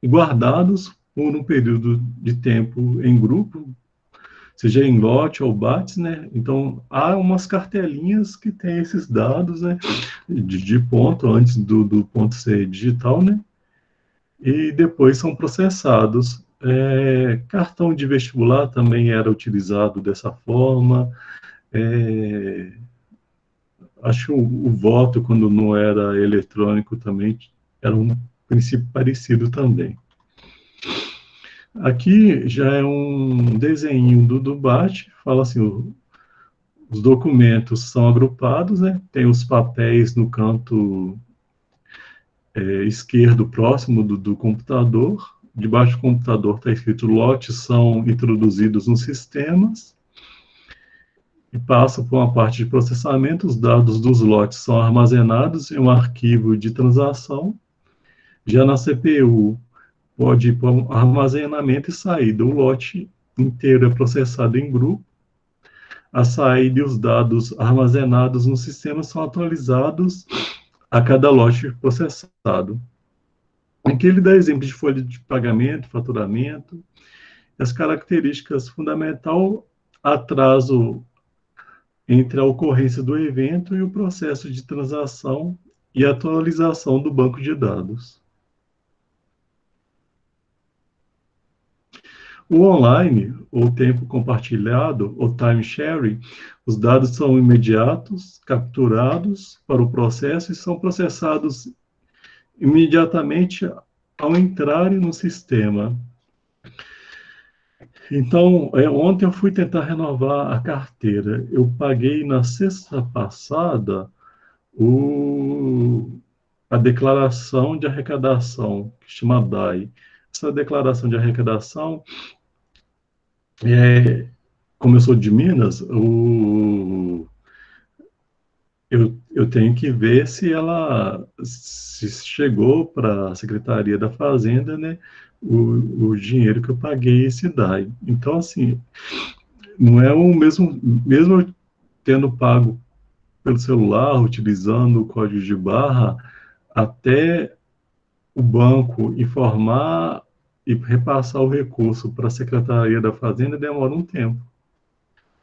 guardados por um período de tempo em grupo, seja em lote ou BATs, né? Então, há umas cartelinhas que têm esses dados, né, de ponto, antes do ponto ser digital, né? E depois são processados. Cartão de vestibular também era utilizado dessa forma. Acho que o voto, quando não era eletrônico, também era um princípio parecido também. Aqui já é um desenho do BAT, fala assim, os documentos são agrupados, né? Tem os papéis no canto esquerdo, próximo do computador. Debaixo do computador está escrito lotes são introduzidos nos sistemas e passam por uma parte de processamento. Os dados dos lotes são armazenados em um arquivo de transação. Já na CPU, pode ir para um armazenamento e saída. O lote inteiro é processado em grupo. A saída e os dados armazenados no sistema são atualizados a cada lote processado. Aqui ele dá exemplo de folha de pagamento, faturamento, as características fundamental, atraso entre a ocorrência do evento e o processo de transação e atualização do banco de dados. O online, ou tempo compartilhado, ou time sharing, os dados são imediatos, capturados para o processo e são processados imediatamente ao entrarem no sistema. Então, ontem eu fui tentar renovar a carteira. Eu paguei na sexta passada a declaração de arrecadação, que chama DAI. Essa declaração de arrecadação, como eu sou de Minas, eu tenho que ver se chegou para a Secretaria da Fazenda, né, o dinheiro que eu paguei esse DAI. Então, assim, não é o mesmo eu tendo pago pelo celular, utilizando o código de barra, até o banco informar e repassar o recurso para a Secretaria da Fazenda demora um tempo.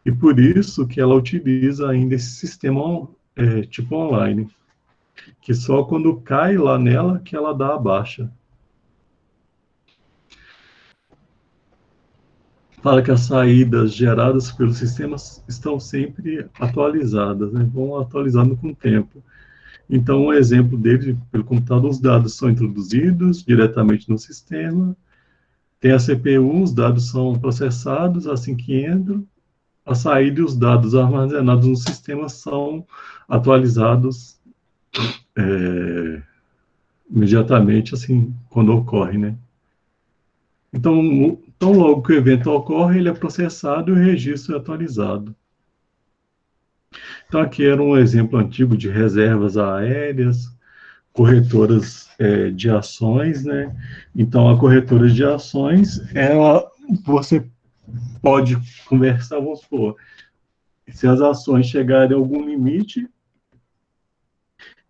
E por isso que ela utiliza ainda esse sistema tipo online, que só quando cai lá nela que ela dá a baixa. Fala que as saídas geradas pelos sistemas estão sempre atualizadas, né? Vão atualizando com o tempo. Então, um exemplo dele, pelo computador, os dados são introduzidos diretamente no sistema, tem a CPU, os dados são processados assim que entram, a saída e os dados armazenados no sistema são atualizados imediatamente, assim, quando ocorre, né? Então, tão logo que o evento ocorre, ele é processado e o registro é atualizado. Então, aqui era um exemplo antigo de reservas aéreas, corretoras de ações, né? Então, a corretora de ações, você pode conversar, vamos supor, se as ações chegarem a algum limite,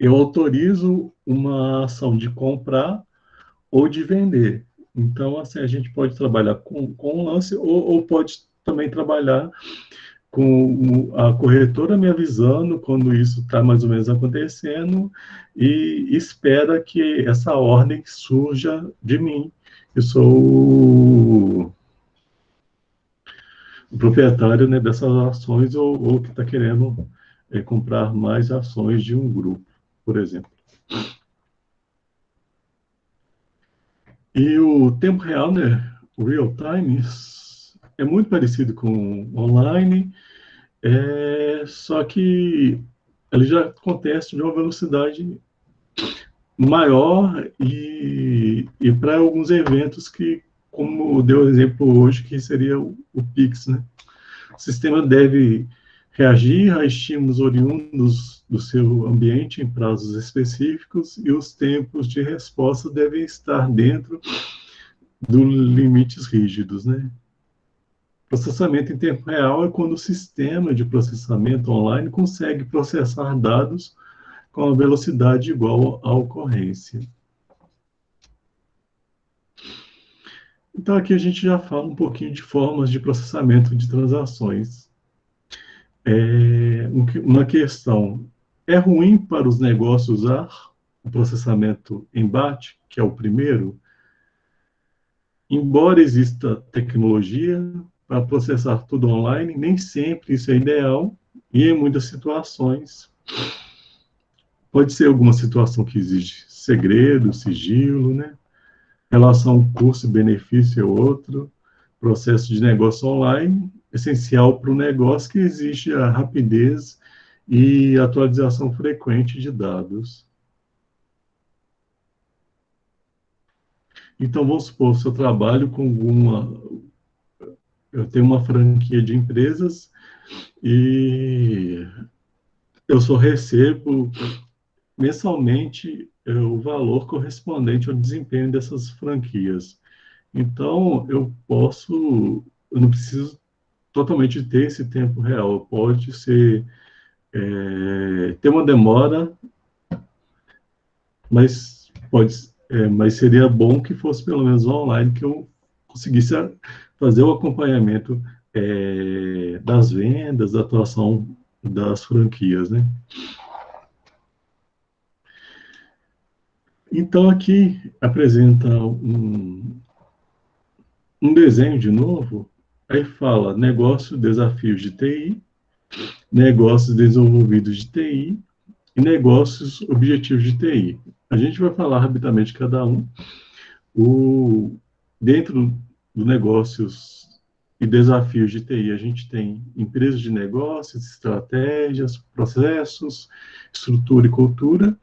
eu autorizo uma ação de comprar ou de vender. Então, assim, a gente pode trabalhar com o lance ou pode também trabalhar com a corretora me avisando quando isso está mais ou menos acontecendo e espera que essa ordem surja de mim. Eu sou o proprietário, né, dessas ações ou que está querendo comprar mais ações de um grupo, por exemplo. E o tempo real, né, o real time, é muito parecido com online, só que ele já acontece de uma velocidade maior e para alguns eventos que, como deu o exemplo hoje, que seria o Pix, né? O sistema deve reagir a estímulos oriundos do seu ambiente em prazos específicos e os tempos de resposta devem estar dentro dos limites rígidos, né? Processamento em tempo real é quando o sistema de processamento online consegue processar dados com a velocidade igual à ocorrência. Então, aqui a gente já fala um pouquinho de formas de processamento de transações. Uma questão, é ruim para os negócios usar o processamento em batch, que é o primeiro? Embora exista tecnologia para processar tudo online, nem sempre isso é ideal, e em muitas situações, pode ser alguma situação que exige segredo, sigilo, né? Relação custo-benefício é outro, processo de negócio online, essencial para o negócio que exige a rapidez e atualização frequente de dados. Então, vamos supor, se eu trabalho com eu tenho uma franquia de empresas e eu só recebo mensalmente o valor correspondente ao desempenho dessas franquias. Então, eu não preciso totalmente ter esse tempo real, pode ser, ter uma demora, mas mas seria bom que fosse pelo menos online, que eu conseguisse fazer o acompanhamento das vendas, da atuação das franquias, né? Então, aqui apresenta um desenho de novo, aí fala negócio, desafios de TI, negócios desenvolvidos de TI e negócios objetivos de TI. A gente vai falar rapidamente cada um. Dentro do negócios e desafios de TI, a gente tem empresas de negócios, estratégias, processos, estrutura e cultura.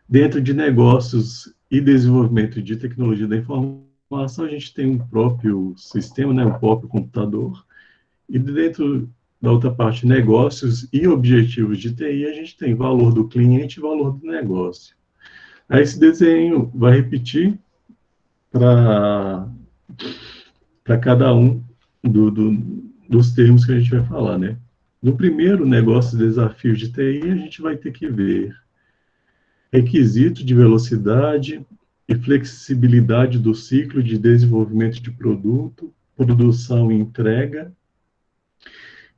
Dentro de negócios e desenvolvimento de tecnologia da informação, a gente tem um próprio sistema, né, o próprio computador. E dentro da outra parte, negócios e objetivos de TI, a gente tem valor do cliente e valor do negócio. Aí esse desenho vai repetir para cada um dos termos que a gente vai falar, né? No primeiro, negócio e desafios de TI, a gente vai ter que ver requisito de velocidade e flexibilidade do ciclo de desenvolvimento de produto, produção e entrega.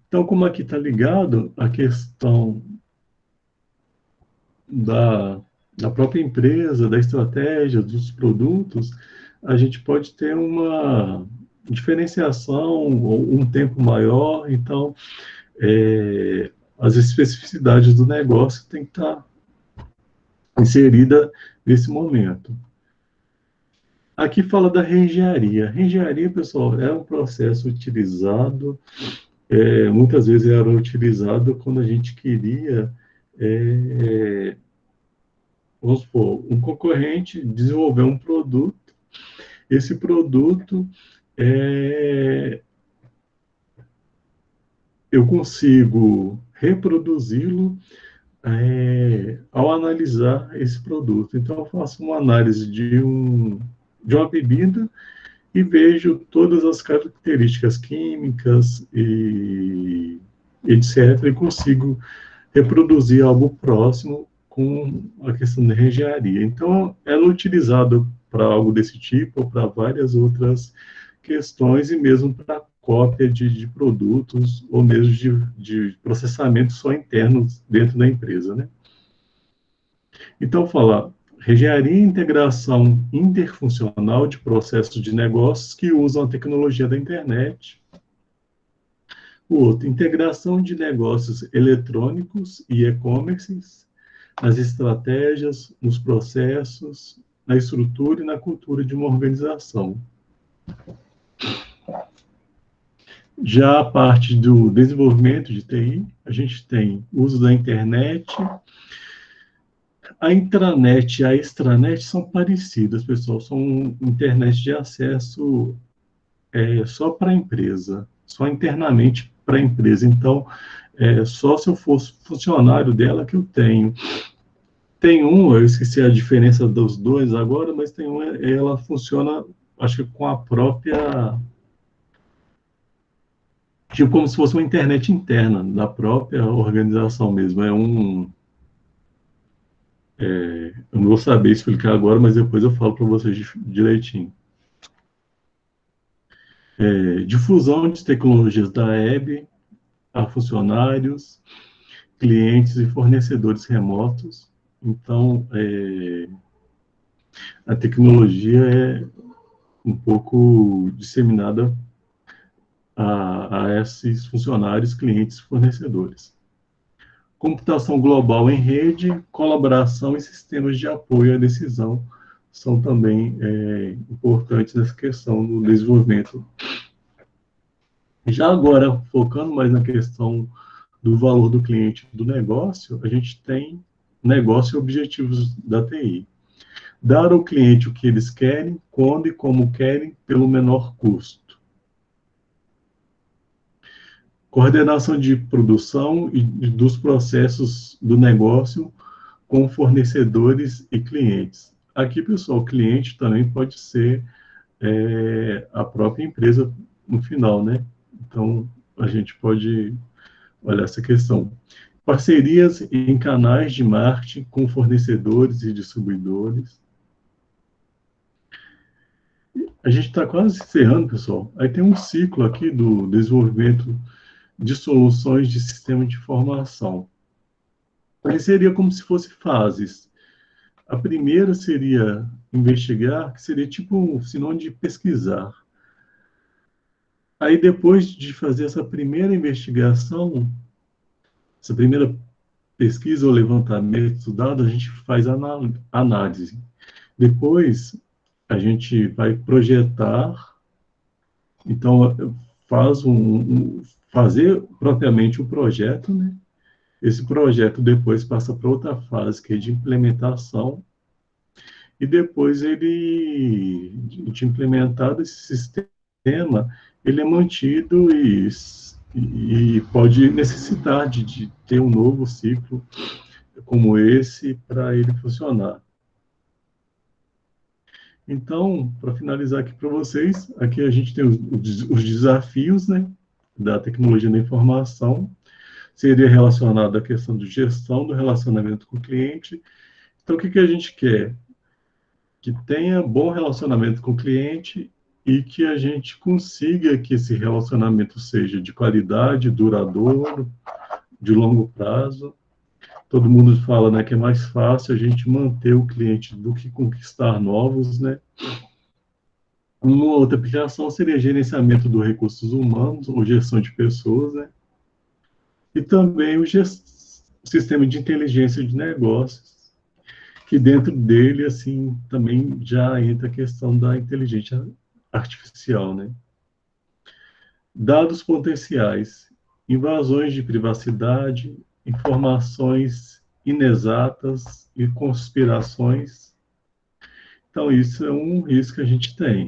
Então, como aqui está ligado a questão da própria empresa, da estratégia, dos produtos, a gente pode ter uma diferenciação ou um tempo maior. Então, as especificidades do negócio têm que estar inserida nesse momento. Aqui fala da reengenharia. Reengenharia, pessoal, é um processo utilizado, muitas vezes era utilizado quando a gente queria, vamos supor, um concorrente desenvolver um produto, esse produto, eu consigo reproduzi-lo ao analisar esse produto. Então, eu faço uma análise de uma bebida e vejo todas as características químicas e etc. E consigo reproduzir algo próximo com a questão da reengenharia. Então, ela é utilizada para algo desse tipo, ou para várias outras questões, e mesmo para cópia de produtos, ou mesmo de processamento só internos dentro da empresa, né? Então, falar reengenharia e integração interfuncional de processos de negócios que usam a tecnologia da internet. O outro, integração de negócios eletrônicos e e-commerces nas estratégias, nos processos, na estrutura e na cultura de uma organização. Já a parte do desenvolvimento de TI, a gente tem uso da internet. A intranet e a extranet são parecidas, pessoal, são internet de acesso só para a empresa, só internamente para a empresa. Então, só se eu fosse funcionário dela que eu tenho. Tem eu esqueci a diferença dos dois agora, mas tem ela funciona, acho que com a própria, tipo como se fosse uma internet interna da própria organização mesmo. Eu não vou saber explicar agora, mas depois eu falo para vocês direitinho. Difusão de tecnologias da web a funcionários, clientes e fornecedores remotos. Então, a tecnologia é um pouco disseminada a esses funcionários, clientes e fornecedores. Computação global em rede, colaboração e sistemas de apoio à decisão são também importantes nessa questão do desenvolvimento. Já agora, focando mais na questão do valor do cliente do negócio, a gente tem negócio e objetivos da TI. Dar ao cliente o que eles querem, quando e como querem, pelo menor custo. Coordenação de produção e dos processos do negócio com fornecedores e clientes. Aqui, pessoal, o cliente também pode ser a própria empresa no final, né? Então, a gente pode olhar essa questão. parcerias em canais de marketing com fornecedores e distribuidores. A gente está quase encerrando, pessoal. Aí tem um ciclo aqui do desenvolvimento de soluções de sistema de informação. Aí seria como se fosse fases. A primeira seria investigar, que seria tipo um sinônimo de pesquisar. Aí depois de fazer essa primeira investigação, essa primeira pesquisa ou levantamento do dado, a gente faz análise. Depois, a gente vai projetar, então, fazer propriamente o projeto, né? Esse projeto depois passa para outra fase, que é de implementação, e depois de implementado esse sistema, ele é mantido e pode necessitar de ter um novo ciclo como esse para ele funcionar. Então, para finalizar aqui para vocês, aqui a gente tem os desafios, né, da tecnologia da informação, seria relacionado à questão de gestão do relacionamento com o cliente. Então, o que a gente quer? Que tenha bom relacionamento com o cliente e que a gente consiga que esse relacionamento seja de qualidade, duradouro, de longo prazo. Todo mundo fala, né, que é mais fácil a gente manter o cliente do que conquistar novos, né? Uma outra aplicação seria gerenciamento dos recursos humanos ou gestão de pessoas, né? E também o sistema de inteligência de negócios, que dentro dele, assim, também já entra a questão da inteligência artificial, né? Dados potenciais, invasões de privacidade, informações inexatas e conspirações. Então, isso é um risco que a gente tem.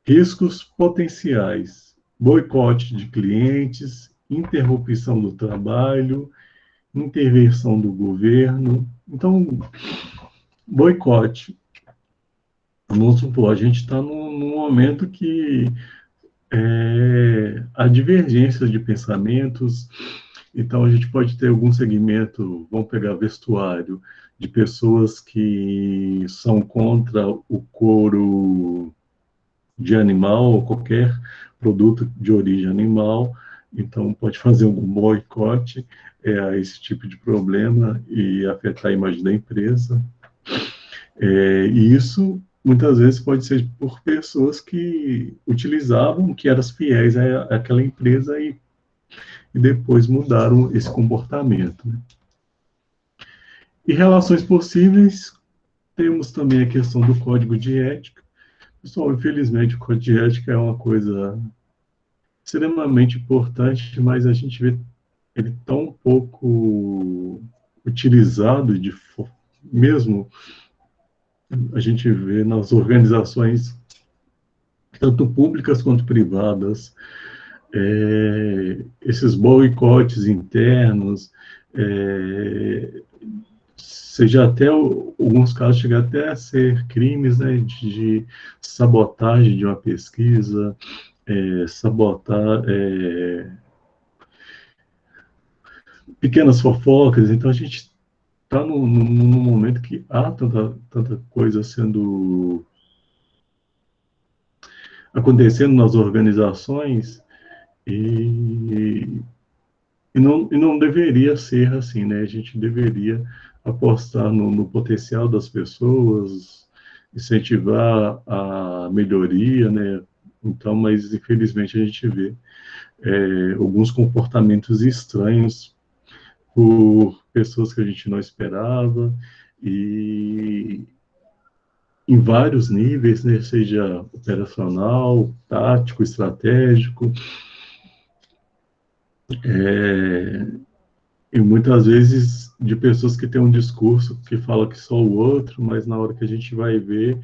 Riscos potenciais, boicote de clientes, interrupção do trabalho, intervenção do governo. Então, boicote. Vamos supor, a gente está num momento que há divergência de pensamentos, então a gente pode ter algum segmento, vamos pegar vestuário, de pessoas que são contra o couro de animal ou qualquer produto de origem animal, então pode fazer um boicote a esse tipo de problema e afetar a imagem da empresa. E isso muitas vezes pode ser por pessoas que utilizavam, que eram fiéis àquela empresa e depois mudaram esse comportamento, né? E relações possíveis, temos também a questão do código de ética. Pessoal, infelizmente o código de ética é uma coisa extremamente importante, mas a gente vê ele tão pouco utilizado, mesmo a gente vê nas organizações, tanto públicas quanto privadas, esses boicotes internos, seja até, alguns casos, chega até a ser crimes, né, de sabotagem de uma pesquisa, sabotar pequenas fofocas. Então, a gente está num momento que há tanta coisa acontecendo nas organizações e não deveria ser assim, né? A gente deveria apostar no potencial das pessoas, incentivar a melhoria, né? Então, mas infelizmente a gente vê alguns comportamentos estranhos por pessoas que a gente não esperava, e em vários níveis, né, seja operacional, tático, estratégico, e muitas vezes de pessoas que têm um discurso que fala que só o outro, mas na hora que a gente vai ver,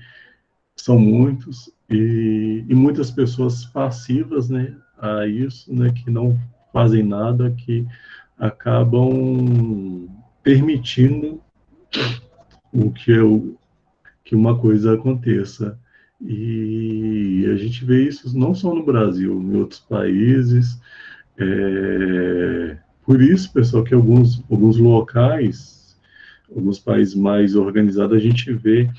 são muitos, e muitas pessoas passivas, né, a isso, né, que não fazem nada, que acabam permitindo que uma coisa aconteça. E a gente vê isso não só no Brasil, em outros países, Por isso, pessoal, que alguns locais, alguns países mais organizados, a gente vê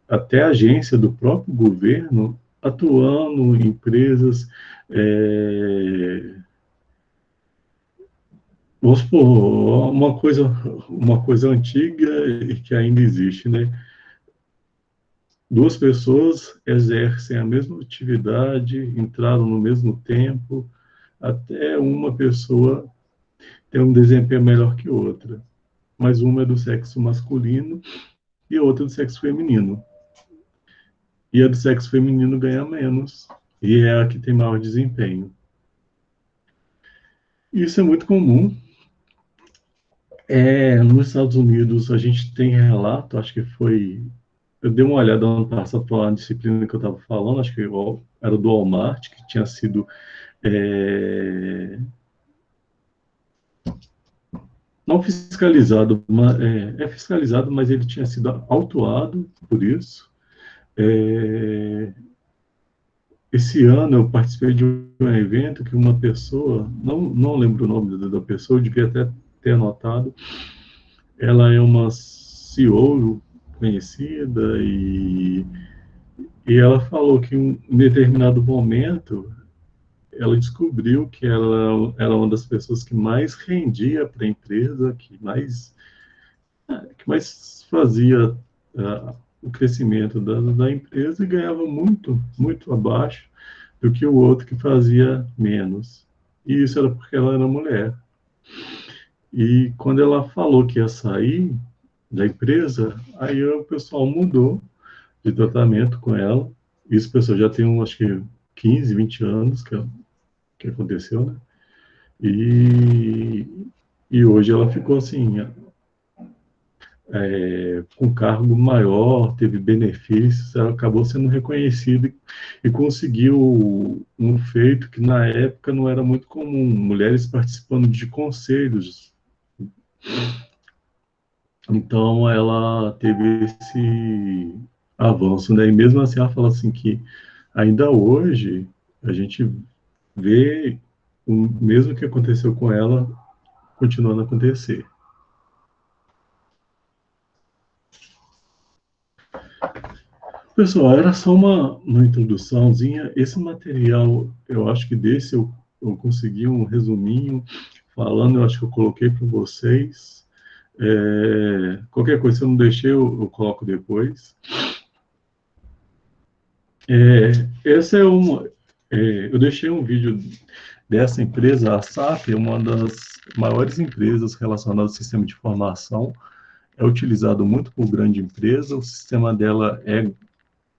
até a agência do próprio governo atuando, empresas, vamos supor, uma coisa antiga e que ainda existe, né? Duas pessoas exercem a mesma atividade, entraram no mesmo tempo, até uma pessoa tem um desempenho melhor que outra, mas uma é do sexo masculino e a outra do sexo feminino. E a do sexo feminino ganha menos, e é a que tem maior desempenho. Isso é muito comum. Nos Estados Unidos, a gente tem relato, acho que foi... Eu dei uma olhada ano passado para a disciplina que eu estava falando, acho que era do Walmart, que tinha sido... não fiscalizado, mas, fiscalizado, mas ele tinha sido autuado por isso. Esse ano eu participei de um evento que uma pessoa, não lembro o nome da pessoa, eu devia até ter anotado, ela é uma CEO conhecida e ela falou que em determinado momento ela descobriu que ela era uma das pessoas que mais rendia para a empresa, que mais fazia o crescimento da empresa e ganhava muito, muito abaixo do que o outro que fazia menos. E isso era porque ela era mulher. E quando ela falou que ia sair da empresa, aí o pessoal mudou de tratamento com ela. Isso, pessoal, já tem, acho que, 15, 20 anos que aconteceu, né? E hoje ela ficou assim, com cargo maior, teve benefícios, ela acabou sendo reconhecida e conseguiu um feito que na época não era muito comum, mulheres participando de conselhos. Então ela teve esse avanço, né? E mesmo assim ela fala assim que ainda hoje a gente vê o mesmo que aconteceu com ela continuando a acontecer. Pessoal, era só uma introduçãozinha. Esse material, eu acho que desse eu consegui um resuminho falando, eu acho que eu coloquei para vocês. Qualquer coisa, se eu não deixei, eu coloco depois. Essa é uma... eu deixei um vídeo dessa empresa, a SAP, é uma das maiores empresas relacionadas ao sistema de informação. É utilizado muito por grande empresa, o sistema dela é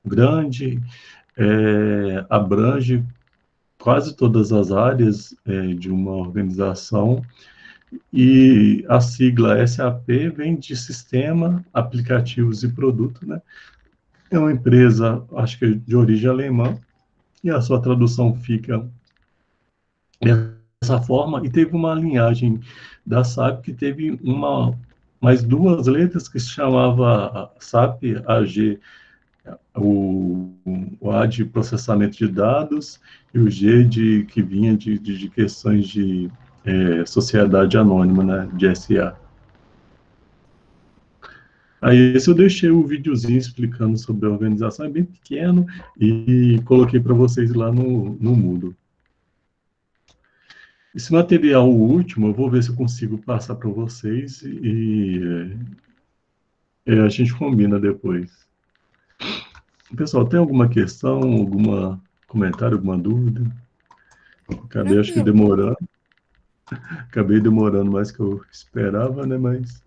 grande, abrange quase todas as áreas de uma organização, e a sigla SAP vem de Sistema, Aplicativos e Produto, né? É uma empresa, acho que de origem alemã, e a sua tradução fica dessa forma, e teve uma linhagem da SAP que teve mais duas letras que se chamava SAP AG, o A de processamento de dados e o G que vinha de questões de sociedade anônima, né, de SA. Aí esse eu deixei o videozinho explicando sobre a organização, é bem pequeno, e coloquei para vocês lá no Moodle. Esse material, o último, eu vou ver se eu consigo passar para vocês e a gente combina depois. Pessoal, tem alguma questão, algum comentário, alguma dúvida? Acabei, acho que demorando. Acabei demorando mais que eu esperava, né? Mas